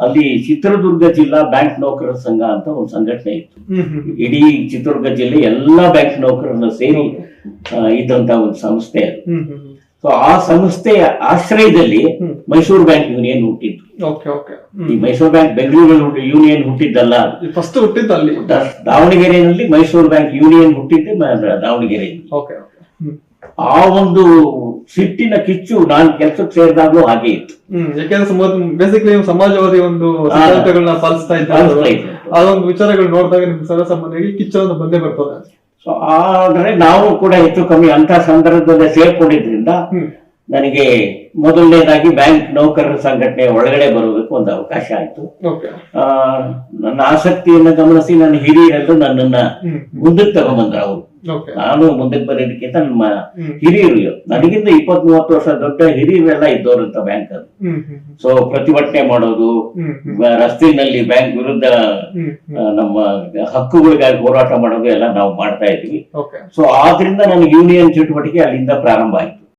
ಅಲ್ಲಿ ಚಿತ್ರದುರ್ಗ ಜಿಲ್ಲಾ ಬ್ಯಾಂಕ್ ನೌಕರರ ಸಂಘ ಅಂತ ಒಂದು ಸಂಘಟನೆ ಇತ್ತು. ಇಡೀ ಚಿತ್ರದುರ್ಗ ಜಿಲ್ಲೆ ಎಲ್ಲಾ ಬ್ಯಾಂಕ್ ನೌಕರರನ್ನ ಸೇರಿ ಇದ್ದಂತ ಒಂದು ಸಂಸ್ಥೆ ಅದು. ಸೊ ಆ ಸಂಸ್ಥೆಯ ಆಶ್ರಯದಲ್ಲಿ ಮೈಸೂರು ಬ್ಯಾಂಕ್ ಯೂನಿಯನ್ ಹುಟ್ಟಿದ್ದು. ಈ ಮೈಸೂರು ಬ್ಯಾಂಕ್ ಬೆಂಗಳೂರು ಯೂನಿಯನ್ ಹುಟ್ಟಿದ್ದಲ್ಲ, ಫಸ್ಟ್ ಹುಟ್ಟಿದ್ದು ಅಲ್ಲಿ ದಾವಣಗೆರೆಯಲ್ಲಿ ಮೈಸೂರು ಬ್ಯಾಂಕ್ ಯೂನಿಯನ್ ಹುಟ್ಟಿದ್ದೆ ದಾವಣಗೆರೆಯಲ್ಲಿ. ಆ ಒಂದು ಸಿಟ್ಟಿನ ಕಿಚ್ಚು ನಾನು ಕೆಲಸಕ್ಕೆ ಸೇರಿದಾಗ್ಲೂ ಹಾಗೆ ಇತ್ತು. ಯಾಕೆಂದ್ರೆ ಬೇಸಿಕಲಿ ಸಮಾಜವಾದಿ ಒಂದು ಸಿದ್ಧಾಂತಗಳನ್ನ ಪಾಲಿಸ್ತಾ ಇದ್ದಾರೆ. ಆ ಒಂದು ವಿಚಾರಗಳು ನೋಡಿದಾಗ ನಿಮ್ ಸರ್ವಸಾಮಾನ್ಯರಿಗೆ ಕಿಚ್ಚನ್ನು ಬಂದೇ ಬರ್ತದೆ. ಸೊ ಆದ್ರೆ ನಾವು ಕೂಡ ಹೆಚ್ಚು ಕಮ್ಮಿ ಅಂತ ಸಂದರ್ಭದಲ್ಲಿ ಸೇರ್ಕೊಂಡಿದ್ರಿಂದ ನನಗೆ ಮೊದಲನೇದಾಗಿ ಬ್ಯಾಂಕ್ ನೌಕರರ ಸಂಘಟನೆ ಒಳಗಡೆ ಬರೋದಕ್ಕೆ ಒಂದು ಅವಕಾಶ ಆಯ್ತು. ನನ್ನ ಆಸಕ್ತಿಯನ್ನು ಗಮನಿಸಿ ನನ್ನ ಹಿರಿಯರೆಲ್ಲರೂ ನನ್ನನ್ನ ಮುಂದಕ್ಕೆ ತಗೊಂಡ್ಬಂದ್ರು. ಅವರು ನಾನು ಮುಂದಕ್ಕೆ ಬರೋದಕ್ಕಿಂತ ನಮ್ಮ ಹಿರಿಯರು, ನನಗಿಂತ 20-30 ವರ್ಷ ದೊಡ್ಡ ಹಿರಿಯರೆಲ್ಲ ಇದ್ದವ್ರಂತ ಬ್ಯಾಂಕ್ ಅದು. ಸೊ ಪ್ರತಿಭಟನೆ ಮಾಡೋದು, ರಸ್ತೆಯಲ್ಲಿ ಬ್ಯಾಂಕ್ ವಿರುದ್ಧ ನಮ್ಮ ಹಕ್ಕುಗಳಿಗಾಗಿ ಹೋರಾಟ ಮಾಡೋದು ಎಲ್ಲ ನಾವು ಮಾಡ್ತಾ ಇದ್ವಿ. ಸೊ ಆದ್ರಿಂದ ನನಗೆ ಯೂನಿಯನ್ ಚಟುವಟಿಕೆ ಅಲ್ಲಿಂದ ಪ್ರಾರಂಭ ಆಯ್ತು.